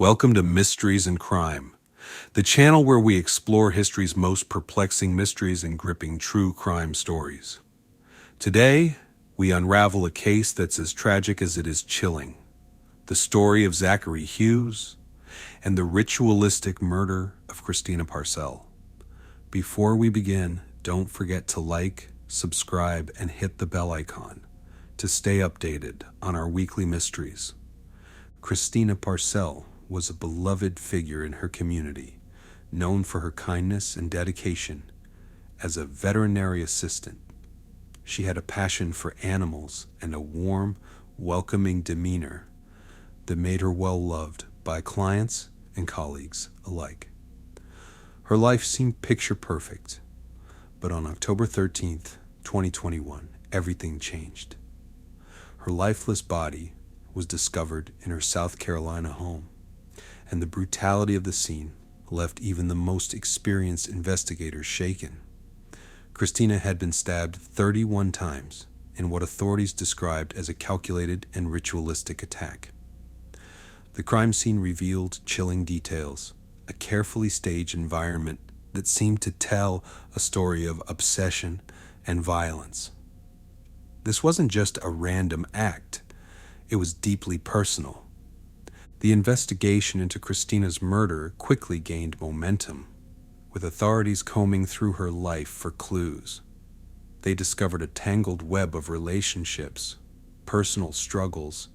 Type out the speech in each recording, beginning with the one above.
Welcome to Mysteries and Crime, the channel where we explore history's most perplexing mysteries and gripping true crime stories. Today, we unravel a case that's as tragic as it is chilling. The story of Zachary Hughes and the ritualistic murder of Christina Parcell. Before we begin, don't forget to like, subscribe, and hit the bell icon to stay updated on our weekly mysteries. Christina Parcell was a beloved figure in her community, known for her kindness and dedication as a veterinary assistant. She had a passion for animals and a warm, welcoming demeanor that made her well loved by clients and colleagues alike. Her life seemed picture perfect, but on October 13th, 2021, everything changed. Her lifeless body was discovered in her South Carolina home, and the brutality of the scene left even the most experienced investigators shaken. Christina had been stabbed 31 times in what authorities described as a calculated and ritualistic attack. The crime scene revealed chilling details, a carefully staged environment that seemed to tell a story of obsession and violence. This wasn't just a random act, it was deeply personal. The investigation into Christina's murder quickly gained momentum, with authorities combing through her life for clues. They discovered a tangled web of relationships, personal struggles,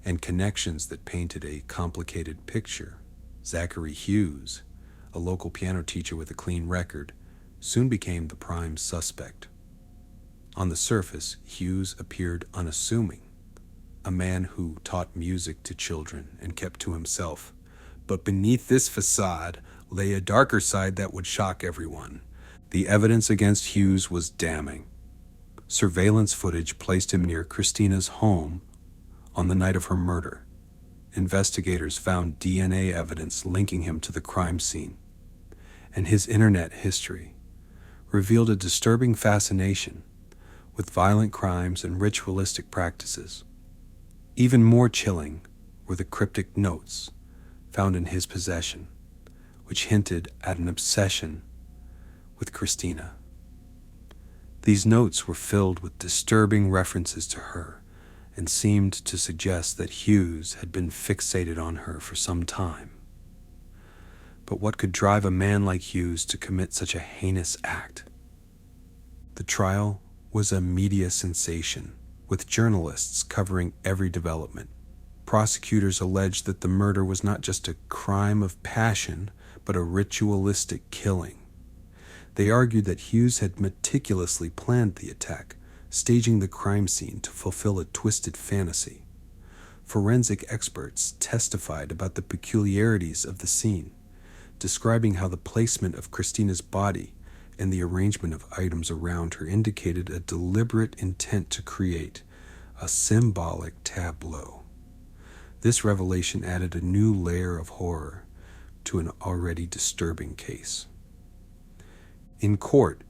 and connections that painted a complicated picture. Zachary Hughes, a local piano teacher with a clean record, soon became the prime suspect. On the surface, Hughes appeared unassuming, a man who taught music to children and kept to himself. But beneath this facade lay a darker side that would shock everyone. The evidence against Hughes was damning. Surveillance footage placed him near Christina's home on the night of her murder. Investigators found DNA evidence linking him to the crime scene, and his internet history revealed a disturbing fascination with violent crimes and ritualistic practices. Even more chilling were the cryptic notes found in his possession, which hinted at an obsession with Christina. These notes were filled with disturbing references to her and seemed to suggest that Hughes had been fixated on her for some time. But what could drive a man like Hughes to commit such a heinous act? The trial was a media sensation, with journalists covering every development. Prosecutors alleged that the murder was not just a crime of passion, but a ritualistic killing. They argued that Hughes had meticulously planned the attack, staging the crime scene to fulfill a twisted fantasy. Forensic experts testified about the peculiarities of the scene, describing how the placement of Christina's body and the arrangement of items around her indicated a deliberate intent to create a symbolic tableau. This revelation added a new layer of horror to an already disturbing case. In court,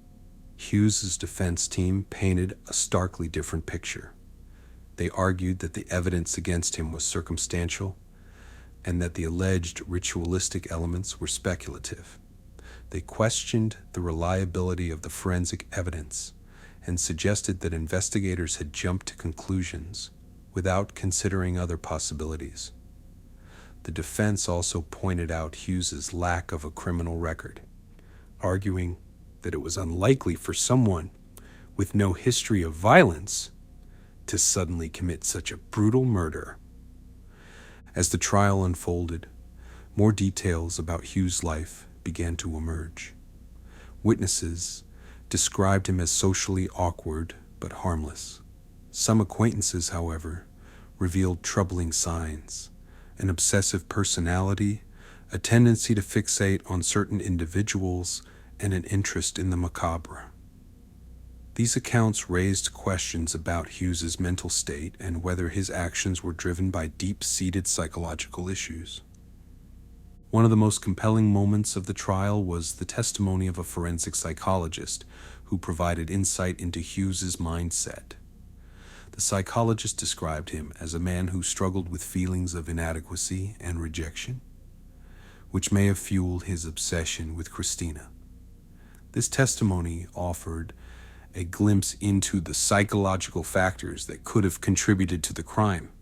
Hughes's defense team painted a starkly different picture. They argued that the evidence against him was circumstantial and that the alleged ritualistic elements were speculative. They questioned the reliability of the forensic evidence and suggested that investigators had jumped to conclusions without considering other possibilities. The defense also pointed out Hughes's lack of a criminal record, arguing that it was unlikely for someone with no history of violence to suddenly commit such a brutal murder. As the trial unfolded, more details about Hughes' life began to emerge. Witnesses described him as socially awkward but harmless. Some acquaintances, however, revealed troubling signs: an obsessive personality, a tendency to fixate on certain individuals, and an interest in the macabre. These accounts raised questions about Hughes's mental state and whether his actions were driven by deep-seated psychological issues. One of the most compelling moments of the trial was the testimony of a forensic psychologist who provided insight into Hughes's mindset. The psychologist described him as a man who struggled with feelings of inadequacy and rejection. which may have fueled his obsession with Christina. This testimony offered a glimpse into the psychological factors that could have contributed to the crime,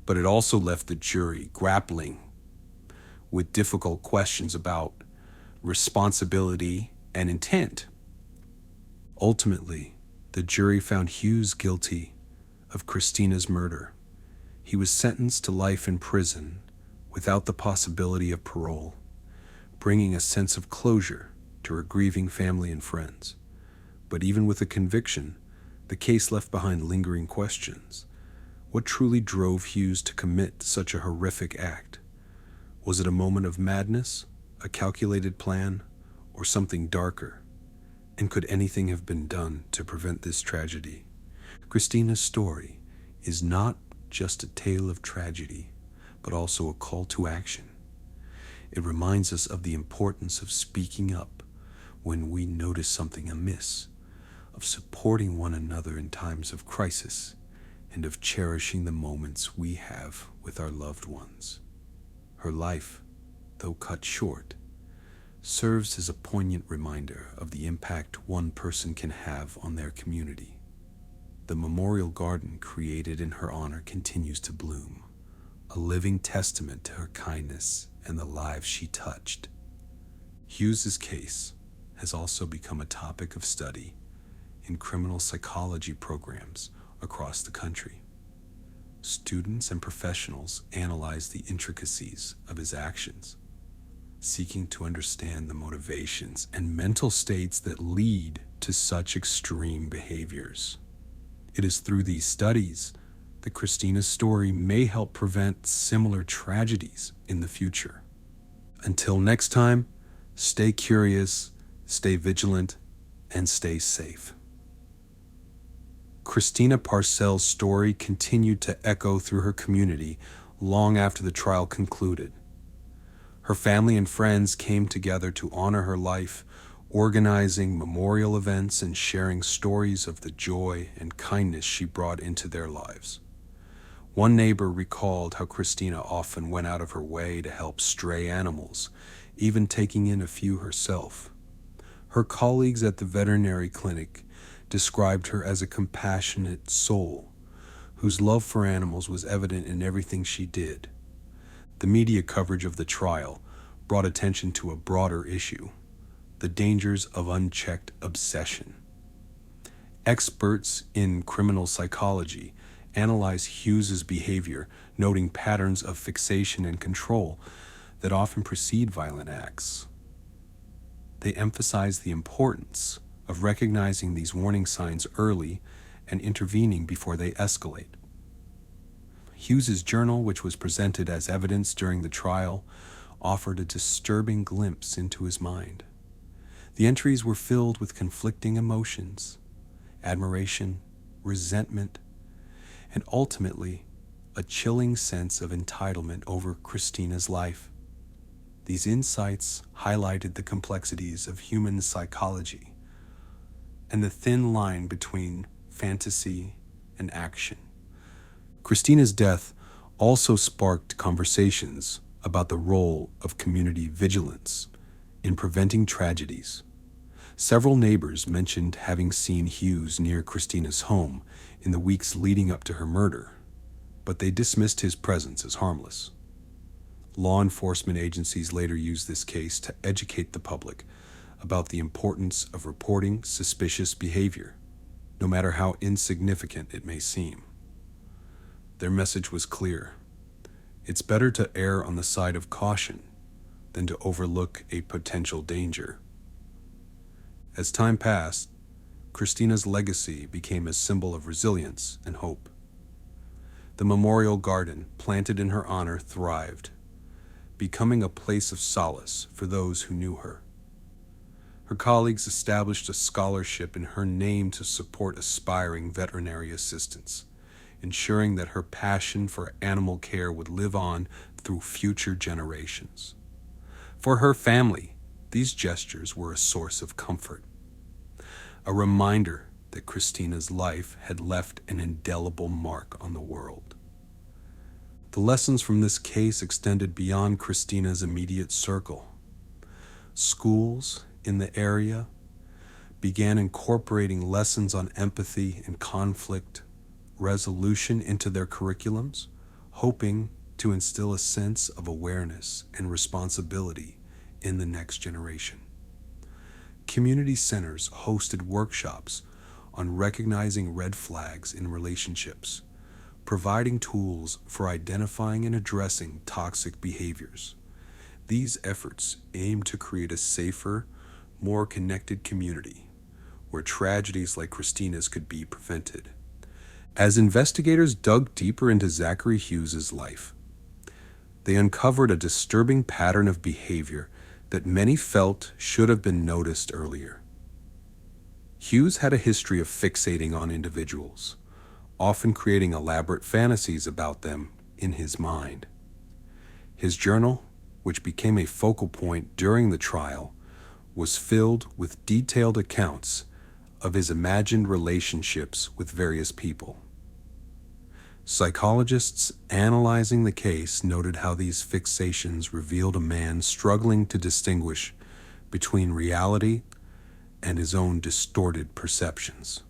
but it also left the jury grappling with difficult questions about responsibility and intent. Ultimately, the jury found Hughes guilty of Christina's murder. He was sentenced to life in prison without the possibility of parole, bringing a sense of closure to her grieving family and friends. But even with a conviction, the case left behind lingering questions. What truly drove Hughes to commit such a horrific act? Was it a moment of madness, a calculated plan, or something darker? And could anything have been done to prevent this tragedy? Christina's story is not just a tale of tragedy, but also a call to action. It reminds us of the importance of speaking up when we notice something amiss, of supporting one another in times of crisis, and of cherishing the moments we have with our loved ones. Her life, though cut short, serves as a poignant reminder of the impact one person can have on their community. The memorial garden created in her honor continues to bloom, a living testament to her kindness and the lives she touched. Hughes's case has also become a topic of study in criminal psychology programs across the country. Students and professionals analyze the intricacies of his actions, seeking to understand the motivations and mental states that lead to such extreme behaviors. It is through these studies that Christina's story may help prevent similar tragedies in the future. Until next time, stay curious, stay vigilant, and stay safe. Christina Parcell's story continued to echo through her community long after the trial concluded. Her family and friends came together to honor her life, organizing memorial events and sharing stories of the joy and kindness she brought into their lives. One neighbor recalled how Christina often went out of her way to help stray animals, even taking in a few herself. Her colleagues at the veterinary clinic described her as a compassionate soul, whose love for animals was evident in everything she did. The media coverage of the trial brought attention to a broader issue: the dangers of unchecked obsession. Experts in criminal psychology analyze Hughes's behavior, noting patterns of fixation and control that often precede violent acts. They emphasize the importance of recognizing these warning signs early and intervening before they escalate. Hughes's journal, which was presented as evidence during the trial, offered a disturbing glimpse into his mind. The entries were filled with conflicting emotions: admiration, resentment, and ultimately a chilling sense of entitlement over Christina's life. These insights highlighted the complexities of human psychology and the thin line between fantasy and action. Christina's death also sparked conversations about the role of community vigilance in preventing tragedies. Several neighbors mentioned having seen Hughes near Christina's home in the weeks leading up to her murder, but they dismissed his presence as harmless. Law enforcement agencies later used this case to educate the public about the importance of reporting suspicious behavior, no matter how insignificant it may seem. Their message was clear: it's better to err on the side of caution than to overlook a potential danger. As time passed, Christina's legacy became a symbol of resilience and hope. The memorial garden planted in her honor thrived, becoming a place of solace for those who knew her. Her colleagues established a scholarship in her name to support aspiring veterinary assistants, ensuring that her passion for animal care would live on through future generations. For her family, these gestures were a source of comfort, a reminder that Christina's life had left an indelible mark on the world. The lessons from this case extended beyond Christina's immediate circle. Schools in the area began incorporating lessons on empathy and conflict resolution into their curriculums, hoping to instill a sense of awareness and responsibility in the next generation. Community centers hosted workshops on recognizing red flags in relationships, providing tools for identifying and addressing toxic behaviors. These efforts aim to create a safer, more connected community where tragedies like Christina's could be prevented. As investigators dug deeper into Zachary Hughes's life, they uncovered a disturbing pattern of behavior that many felt should have been noticed earlier. Hughes had a history of fixating on individuals, often creating elaborate fantasies about them in his mind. His journal, which became a focal point during the trial, was filled with detailed accounts of his imagined relationships with various people. Psychologists analyzing the case noted how these fixations revealed a man struggling to distinguish between reality and his own distorted perceptions.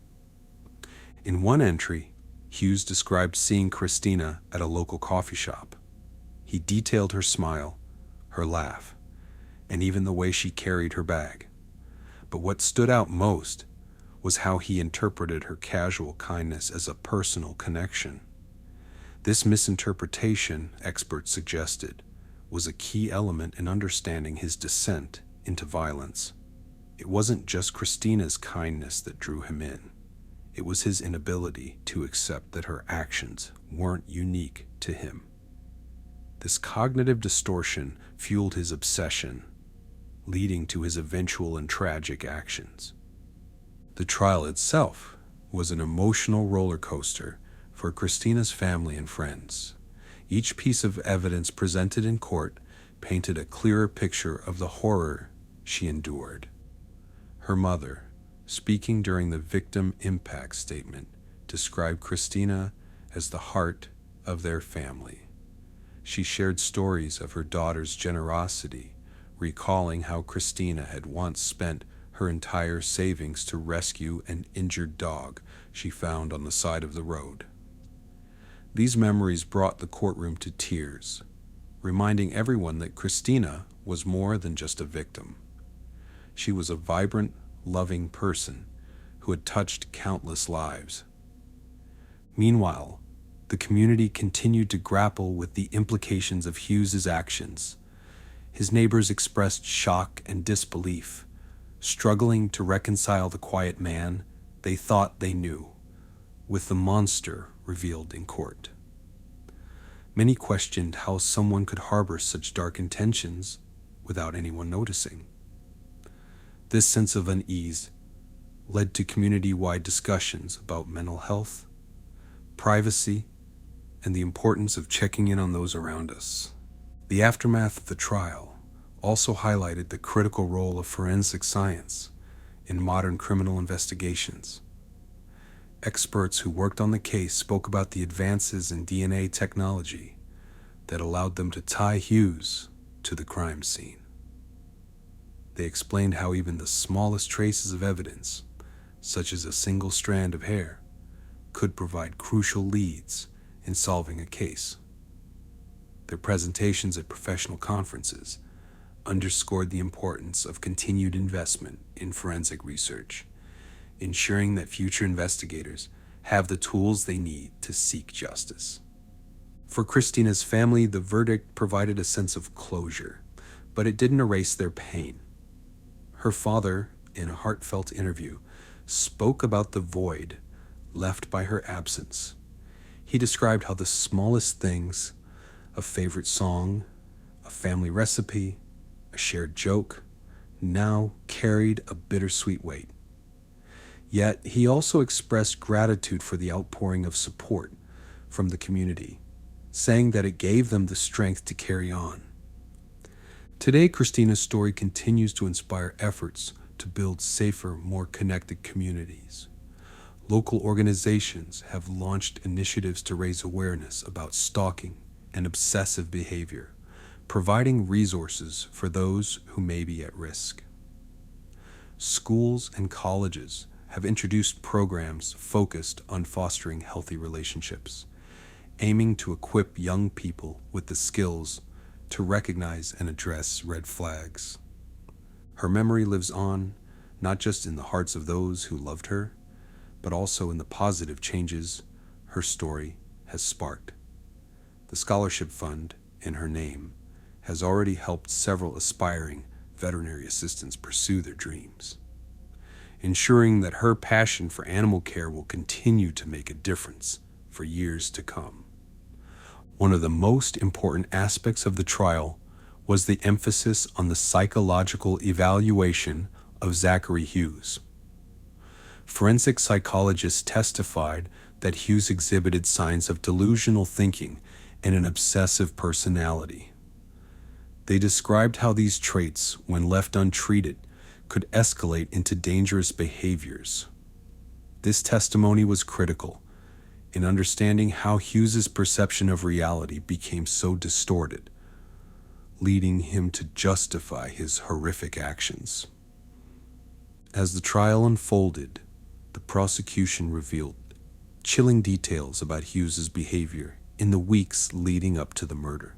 In one entry, Hughes described seeing Christina at a local coffee shop. He detailed her smile, her laugh, and even the way she carried her bag. But what stood out most was how he interpreted her casual kindness as a personal connection. This misinterpretation, experts suggested, was a key element in understanding his descent into violence. It wasn't just Christina's kindness that drew him in. It was his inability to accept that her actions weren't unique to him. This cognitive distortion fueled his obsession, leading to his eventual and tragic actions. The trial itself was an emotional roller coaster for Christina's family and friends. Each piece of evidence presented in court painted a clearer picture of the horror she endured. Her mother, speaking during the victim impact statement, described Christina as the heart of their family. She shared stories of her daughter's generosity, recalling how Christina had once spent her entire savings to rescue an injured dog she found on the side of the road. These memories brought the courtroom to tears, reminding everyone that Christina was more than just a victim. She was a vibrant, loving person who had touched countless lives. Meanwhile, the community continued to grapple with the implications of Hughes's actions. His neighbors expressed shock and disbelief, struggling to reconcile the quiet man they thought they knew with the monster revealed in court. Many questioned how someone could harbor such dark intentions without anyone noticing. This sense of unease led to community-wide discussions about mental health, privacy, and the importance of checking in on those around us. The aftermath of the trial also highlighted the critical role of forensic science in modern criminal investigations. Experts who worked on the case spoke about the advances in DNA technology that allowed them to tie Hughes to the crime scene. They explained how even the smallest traces of evidence, such as a single strand of hair, could provide crucial leads in solving a case. Their presentations at professional conferences underscored the importance of continued investment in forensic research, ensuring that future investigators have the tools they need to seek justice. For Christina's family, the verdict provided a sense of closure, but it didn't erase their pain. Her father, in a heartfelt interview, spoke about the void left by her absence. He described how the smallest things, a favorite song, a family recipe, a shared joke, now carried a bittersweet weight. Yet he also expressed gratitude for the outpouring of support from the community, saying that it gave them the strength to carry on. Today, Christina's story continues to inspire efforts to build safer, more connected communities. Local organizations have launched initiatives to raise awareness about stalking and obsessive behavior, providing resources for those who may be at risk. Schools and colleges have introduced programs focused on fostering healthy relationships, aiming to equip young people with the skills to recognize and address red flags. Her memory lives on, not just in the hearts of those who loved her, but also in the positive changes her story has sparked. The scholarship fund in her name has already helped several aspiring veterinary assistants pursue their dreams, ensuring that her passion for animal care will continue to make a difference for years to come. One of the most important aspects of the trial was the emphasis on the psychological evaluation of Zachary Hughes. Forensic psychologists testified that Hughes exhibited signs of delusional thinking and an obsessive personality. They described how these traits, when left untreated, could escalate into dangerous behaviors. This testimony was critical in understanding how Hughes's perception of reality became so distorted, leading him to justify his horrific actions. As the trial unfolded, the prosecution revealed chilling details about Hughes's behavior in the weeks leading up to the murder.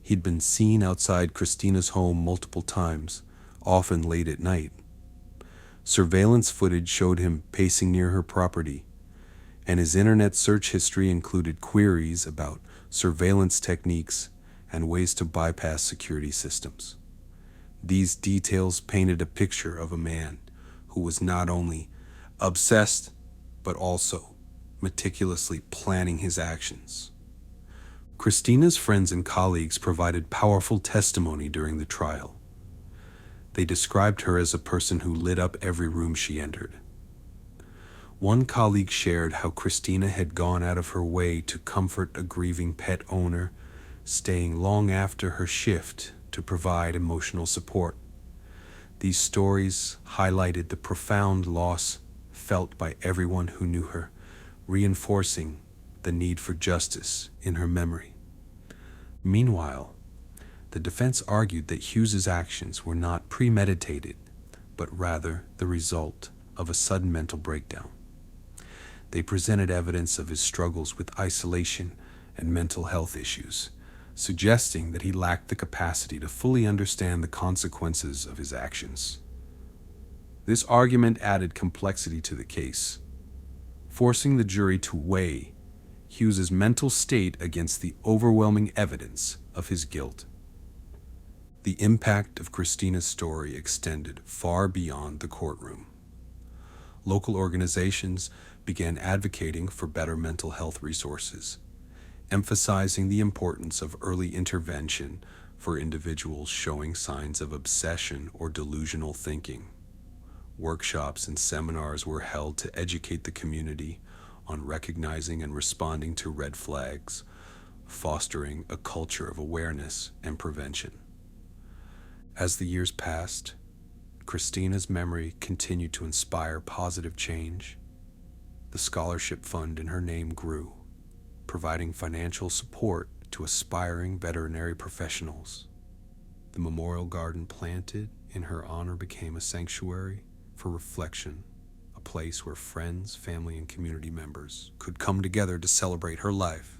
He'd been seen outside Christina's home multiple times, often late at night. Surveillance footage showed him pacing near her property, and his internet search history included queries about surveillance techniques and ways to bypass security systems. These details painted a picture of a man who was not only obsessed, but also meticulously planning his actions. Christina's friends and colleagues provided powerful testimony during the trial. They described her as a person who lit up every room she entered. One colleague shared how Christina had gone out of her way to comfort a grieving pet owner, staying long after her shift to provide emotional support. These stories highlighted the profound loss felt by everyone who knew her, reinforcing the need for justice in her memory. Meanwhile, the defense argued that Hughes's actions were not premeditated, but rather the result of a sudden mental breakdown. They presented evidence of his struggles with isolation and mental health issues, suggesting that he lacked the capacity to fully understand the consequences of his actions. This argument added complexity to the case, forcing the jury to weigh Hughes's mental state against the overwhelming evidence of his guilt. The impact of Christina's story extended far beyond the courtroom. Local organizations began advocating for better mental health resources, emphasizing the importance of early intervention for individuals showing signs of obsession or delusional thinking. Workshops and seminars were held to educate the community on recognizing and responding to red flags, fostering a culture of awareness and prevention. As the years passed, Christina's memory continued to inspire positive change. The scholarship fund in her name grew, providing financial support to aspiring veterinary professionals. The memorial garden planted in her honor became a sanctuary for reflection, a place where friends, family, and community members could come together to celebrate her life.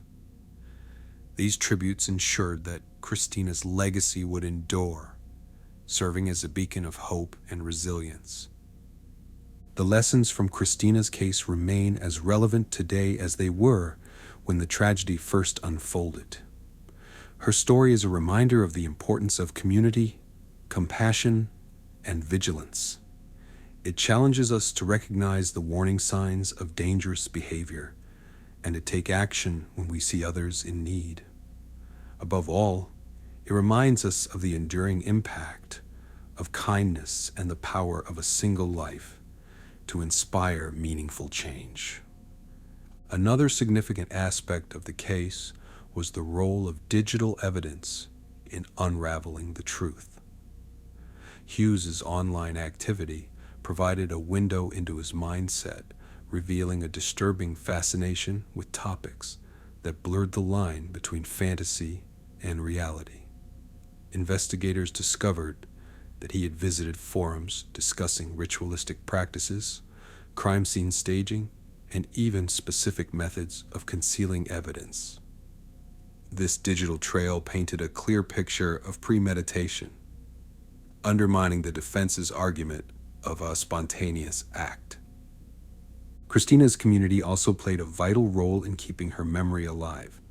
These tributes ensured that Christina's legacy would endure, serving as a beacon of hope and resilience. The lessons from Christina's case remain as relevant today as they were when the tragedy first unfolded. Her story is a reminder of the importance of community, compassion, and vigilance. It challenges us to recognize the warning signs of dangerous behavior and to take action when we see others in need. Above all, it reminds us of the enduring impact of kindness and the power of a single life to inspire meaningful change. Another significant aspect of the case was the role of digital evidence in unraveling the truth. Hughes's online activity provided a window into his mindset, revealing a disturbing fascination with topics that blurred the line between fantasy and reality. Investigators discovered that he had visited forums discussing ritualistic practices, crime scene staging, and even specific methods of concealing evidence. This digital trail painted a clear picture of premeditation, undermining the defense's argument of a spontaneous act. Christina's community also played a vital role in keeping her memory alive.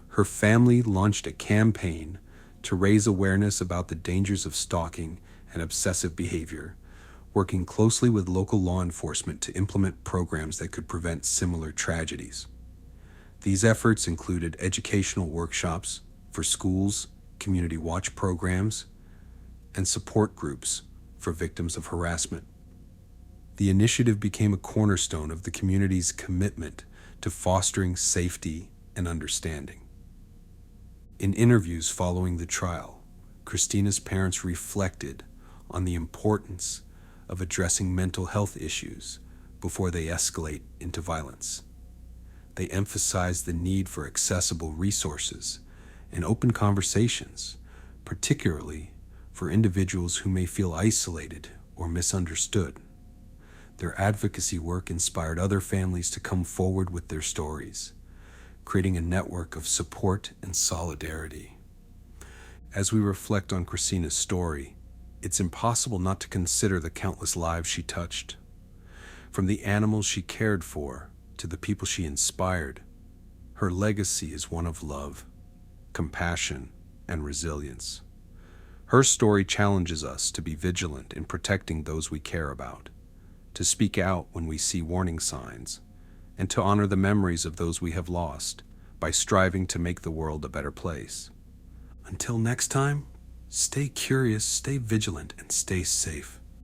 Her family launched a campaign to raise awareness about the dangers of stalking and obsessive behavior, working closely with local law enforcement to implement programs that could prevent similar tragedies. These efforts included educational workshops for schools, community watch programs, and support groups for victims of harassment. The initiative became a cornerstone of the community's commitment to fostering safety and understanding. In interviews following the trial, Christina's parents reflected on the importance of addressing mental health issues before they escalate into violence. They emphasized the need for accessible resources and open conversations, particularly for individuals who may feel isolated or misunderstood. Their advocacy work inspired other families to come forward with their stories, creating a network of support and solidarity. As we reflect on Christina's story, it's impossible not to consider the countless lives she touched. From the animals she cared for to the people she inspired, her legacy is one of love, compassion, and resilience. Her story challenges us to be vigilant in protecting those we care about, to speak out when we see warning signs, and to honor the memories of those we have lost by striving to make the world a better place. Until next time, stay curious, stay vigilant, and stay safe.